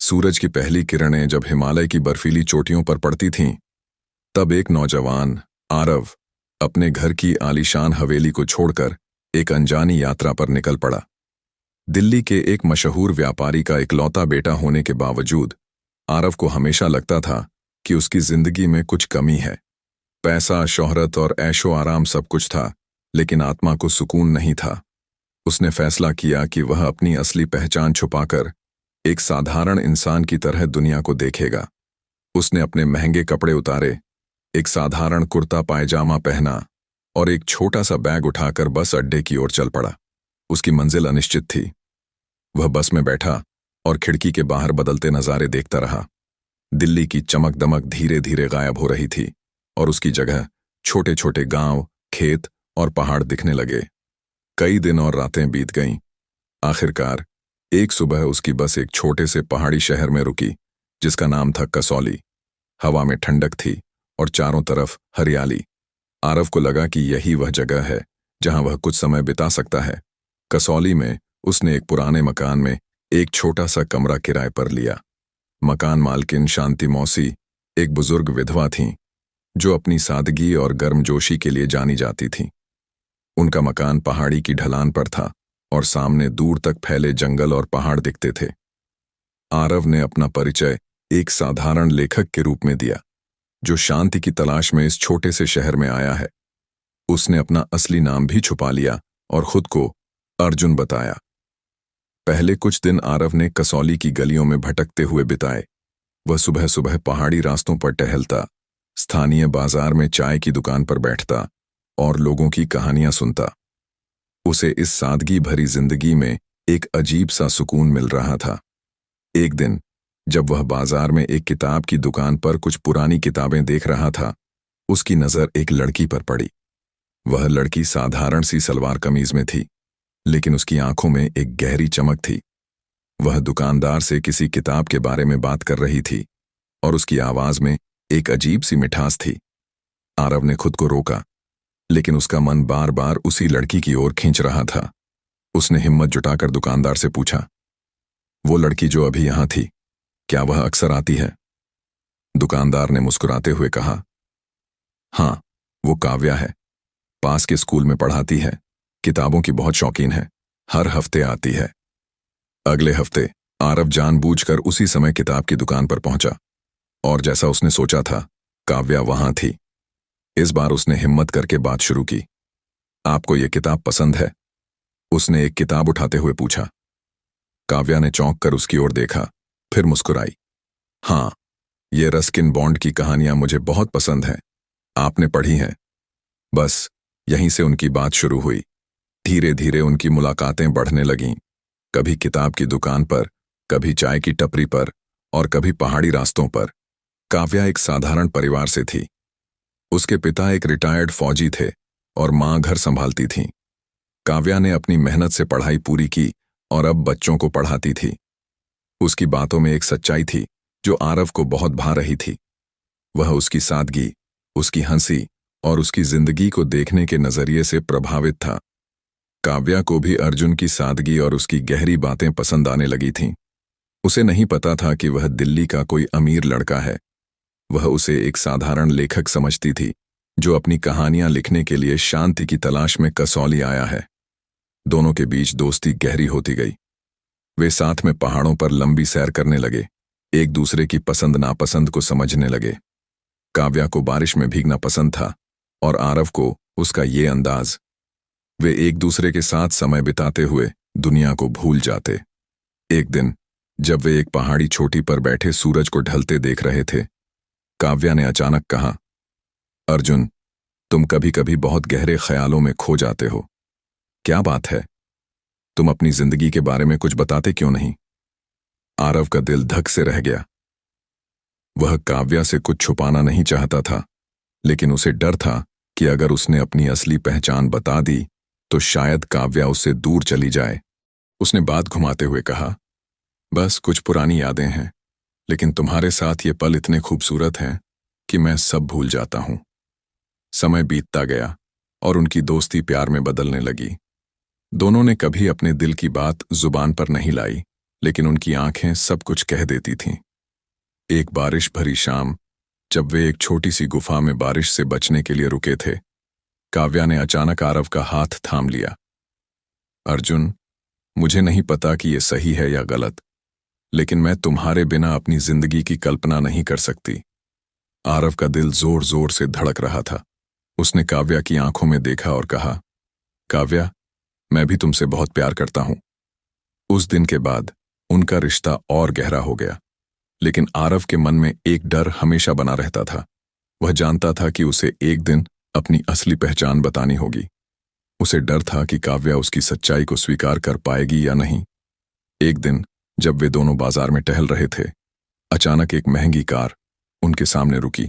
सूरज की पहली किरणें जब हिमालय की बर्फीली चोटियों पर पड़ती थीं, तब एक नौजवान आरव अपने घर की आलीशान हवेली को छोड़कर एक अनजानी यात्रा पर निकल पड़ा। दिल्ली के एक मशहूर व्यापारी का इकलौता बेटा होने के बावजूद आरव को हमेशा लगता था कि उसकी जिंदगी में कुछ कमी है। पैसा, शोहरत और ऐशो आराम सब कुछ था, लेकिन आत्मा को सुकून नहीं था। उसने फैसला किया कि वह अपनी असली पहचान छुपाकर एक साधारण इंसान की तरह दुनिया को देखेगा। उसने अपने महंगे कपड़े उतारे, एक साधारण कुर्ता पायजामा पहना और एक छोटा सा बैग उठाकर बस अड्डे की ओर चल पड़ा। उसकी मंजिल अनिश्चित थी। वह बस में बैठा और खिड़की के बाहर बदलते नज़ारे देखता रहा। दिल्ली की चमक दमक धीरे धीरे गायब हो रही थी और उसकी जगह छोटे छोटे गांव, खेत और पहाड़ दिखने लगे। कई दिन और रातें बीत गईं। आखिरकार एक सुबह उसकी बस एक छोटे से पहाड़ी शहर में रुकी, जिसका नाम था कसौली। हवा में ठंडक थी और चारों तरफ हरियाली। आरव को लगा कि यही वह जगह है जहां वह कुछ समय बिता सकता है। कसौली में उसने एक पुराने मकान में एक छोटा सा कमरा किराए पर लिया। मकान मालकिन शांति मौसी एक बुजुर्ग विधवा थीं, जो अपनी सादगी और गर्मजोशी के लिए जानी जाती थीं। उनका मकान पहाड़ी की ढलान पर था और सामने दूर तक फैले जंगल और पहाड़ दिखते थे। आरव ने अपना परिचय एक साधारण लेखक के रूप में दिया, जो शांति की तलाश में इस छोटे से शहर में आया है। उसने अपना असली नाम भी छुपा लिया और खुद को अर्जुन बताया। पहले कुछ दिन आरव ने कसौली की गलियों में भटकते हुए बिताए। वह सुबह सुबह पहाड़ी रास्तों पर टहलता, स्थानीय बाजार में चाय की दुकान पर बैठता और लोगों की कहानियां सुनता। उसे इस सादगी भरी जिंदगी में एक अजीब सा सुकून मिल रहा था। एक दिन जब वह बाजार में एक किताब की दुकान पर कुछ पुरानी किताबें देख रहा था, उसकी नजर एक लड़की पर पड़ी। वह लड़की साधारण सी सलवार कमीज में थी, लेकिन उसकी आंखों में एक गहरी चमक थी। वह दुकानदार से किसी किताब के बारे में बात कर रही थी और उसकी आवाज में एक अजीब सी मिठास थी। आरव ने खुद को रोका, लेकिन उसका मन बार बार उसी लड़की की ओर खींच रहा था। उसने हिम्मत जुटाकर दुकानदार से पूछा, वो लड़की जो अभी यहां थी, क्या वह अक्सर आती है? दुकानदार ने मुस्कुराते हुए कहा, हाँ, वो काव्या है। पास के स्कूल में पढ़ाती है, किताबों की बहुत शौकीन है, हर हफ्ते आती है। अगले हफ्ते आरव जानबूझकर उसी समय किताब की दुकान पर पहुंचा और जैसा उसने सोचा था, काव्या वहां थी। इस बार उसने हिम्मत करके बात शुरू की। आपको ये किताब पसंद है? उसने एक किताब उठाते हुए पूछा। काव्या ने चौंक कर उसकी ओर देखा, फिर मुस्कुराई। हाँ, ये रस्किन बॉन्ड की कहानियां मुझे बहुत पसंद हैं। आपने पढ़ी हैं? बस यहीं से उनकी बात शुरू हुई। धीरे धीरे उनकी मुलाकातें बढ़ने लगीं, कभी किताब की दुकान पर, कभी चाय की टपरी पर और कभी पहाड़ी रास्तों पर। काव्या एक साधारण परिवार से थी। उसके पिता एक रिटायर्ड फौजी थे और मां घर संभालती थीं। काव्या ने अपनी मेहनत से पढ़ाई पूरी की और अब बच्चों को पढ़ाती थी। उसकी बातों में एक सच्चाई थी जो आरव को बहुत भा रही थी। वह उसकी सादगी, उसकी हंसी और उसकी जिंदगी को देखने के नजरिए से प्रभावित था। काव्या को भी अर्जुन की सादगी और उसकी गहरी बातें पसंद आने लगी थीं। उसे नहीं पता था कि वह दिल्ली का कोई अमीर लड़का है। वह उसे एक साधारण लेखक समझती थी, जो अपनी कहानियां लिखने के लिए शांति की तलाश में कसौली आया है। दोनों के बीच दोस्ती गहरी होती गई। वे साथ में पहाड़ों पर लंबी सैर करने लगे, एक दूसरे की पसंद नापसंद को समझने लगे। काव्या को बारिश में भीगना पसंद था और आरव को उसका ये अंदाज। वे एक दूसरे के साथ समय बिताते हुए दुनिया को भूल जाते। एक दिन जब वे एक पहाड़ी चोटी पर बैठे सूरज को ढलते देख रहे थे, काव्या ने अचानक कहा, अर्जुन, तुम कभी कभी बहुत गहरे ख्यालों में खो जाते हो। क्या बात है? तुम अपनी जिंदगी के बारे में कुछ बताते क्यों नहीं? आरव का दिल धक से रह गया। वह काव्या से कुछ छुपाना नहीं चाहता था, लेकिन उसे डर था कि अगर उसने अपनी असली पहचान बता दी तो शायद काव्या उससे दूर चली जाए। उसने बात घुमाते हुए कहा, बस कुछ पुरानी यादें हैं, लेकिन तुम्हारे साथ ये पल इतने खूबसूरत हैं कि मैं सब भूल जाता हूं। समय बीतता गया और उनकी दोस्ती प्यार में बदलने लगी। दोनों ने कभी अपने दिल की बात जुबान पर नहीं लाई, लेकिन उनकी आंखें सब कुछ कह देती थीं। एक बारिश भरी शाम, जब वे एक छोटी सी गुफा में बारिश से बचने के लिए रुके थे, काव्या ने अचानक आरव का हाथ थाम लिया। अर्जुन, मुझे नहीं पता कि ये सही है या गलत, लेकिन मैं तुम्हारे बिना अपनी जिंदगी की कल्पना नहीं कर सकती। आरव का दिल जोर जोर से धड़क रहा था। उसने काव्या की आंखों में देखा और कहा, काव्या, मैं भी तुमसे बहुत प्यार करता हूं। उस दिन के बाद उनका रिश्ता और गहरा हो गया, लेकिन आरव के मन में एक डर हमेशा बना रहता था। वह जानता था कि उसे एक दिन अपनी असली पहचान बतानी होगी। उसे डर था कि काव्या उसकी सच्चाई को स्वीकार कर पाएगी या नहीं। एक दिन जब वे दोनों बाजार में टहल रहे थे, अचानक एक महंगी कार उनके सामने रुकी।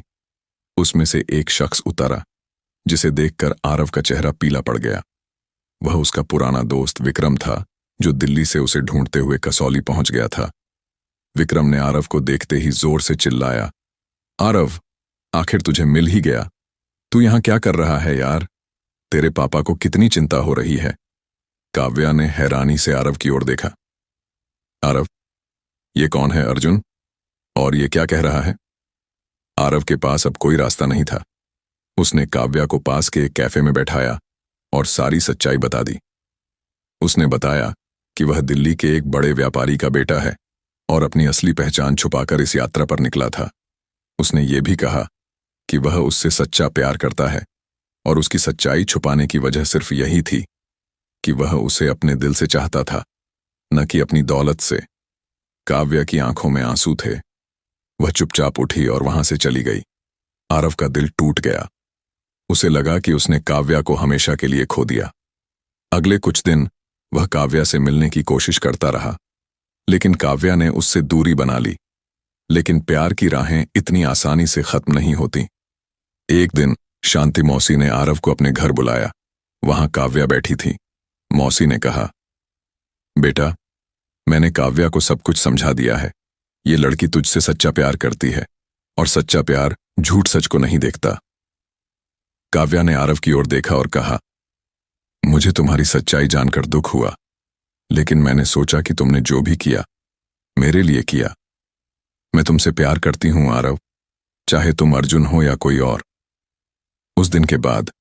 उसमें से एक शख्स उतरा, जिसे देखकर आरव का चेहरा पीला पड़ गया। वह उसका पुराना दोस्त विक्रम था, जो दिल्ली से उसे ढूंढते हुए कसौली पहुंच गया था। विक्रम ने आरव को देखते ही जोर से चिल्लाया, आरव, आखिर तुझे मिल ही गया। तू यहां क्या कर रहा है यार? तेरे पापा को कितनी चिंता हो रही है। काव्या ने हैरानी से आरव की ओर देखा। आरव, ये कौन है अर्जुन? और ये क्या कह रहा है? आरव के पास अब कोई रास्ता नहीं था। उसने काव्या को पास के एक कैफे में बैठाया और सारी सच्चाई बता दी। उसने बताया कि वह दिल्ली के एक बड़े व्यापारी का बेटा है और अपनी असली पहचान छुपाकर इस यात्रा पर निकला था। उसने ये भी कहा कि वह उससे सच्चा प्यार करता है और उसकी सच्चाई छुपाने की वजह सिर्फ यही थी कि वह उसे अपने दिल से चाहता था, न कि अपनी दौलत से। काव्या की आंखों में आंसू थे। वह चुपचाप उठी और वहां से चली गई। आरव का दिल टूट गया। उसे लगा कि उसने काव्या को हमेशा के लिए खो दिया। अगले कुछ दिन वह काव्या से मिलने की कोशिश करता रहा, लेकिन काव्या ने उससे दूरी बना ली। लेकिन प्यार की राहें इतनी आसानी से खत्म नहीं होती। एक दिन शांति मौसी ने आरव को अपने घर बुलाया। वहां काव्या बैठी थी। मौसी ने कहा, बेटा, मैंने काव्या को सब कुछ समझा दिया है। ये लड़की तुझसे सच्चा प्यार करती है और सच्चा प्यार झूठ सच को नहीं देखता। काव्या ने आरव की ओर देखा और कहा, मुझे तुम्हारी सच्चाई जानकर दुख हुआ, लेकिन मैंने सोचा कि तुमने जो भी किया मेरे लिए किया। मैं तुमसे प्यार करती हूं आरव, चाहे तुम अर्जुन हो या कोई और। उस दिन के बाद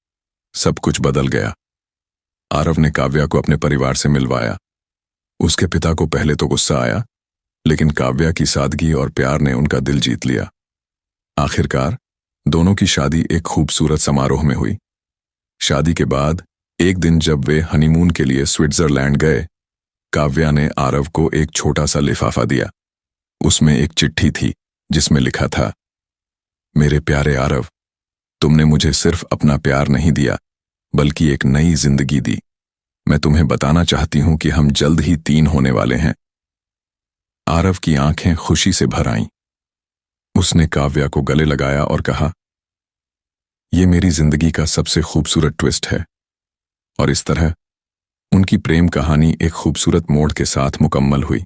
सब कुछ बदल गया। आरव ने काव्या को अपने परिवार से मिलवाया। उसके पिता को पहले तो गुस्सा आया, लेकिन काव्या की सादगी और प्यार ने उनका दिल जीत लिया। आखिरकार दोनों की शादी एक खूबसूरत समारोह में हुई। शादी के बाद एक दिन जब वे हनीमून के लिए स्विट्जरलैंड गए, काव्या ने आरव को एक छोटा सा लिफाफा दिया। उसमें एक चिट्ठी थी जिसमें लिखा था, मेरे प्यारे आरव, तुमने मुझे सिर्फ अपना प्यार नहीं दिया, बल्कि एक नई जिंदगी दी। मैं तुम्हें बताना चाहती हूं कि हम जल्द ही 3 होने वाले हैं। आरव की आंखें खुशी से भर आईं। उसने काव्या को गले लगाया और कहा, यह मेरी जिंदगी का सबसे खूबसूरत ट्विस्ट है। और इस तरह उनकी प्रेम कहानी एक खूबसूरत मोड़ के साथ मुकम्मल हुई।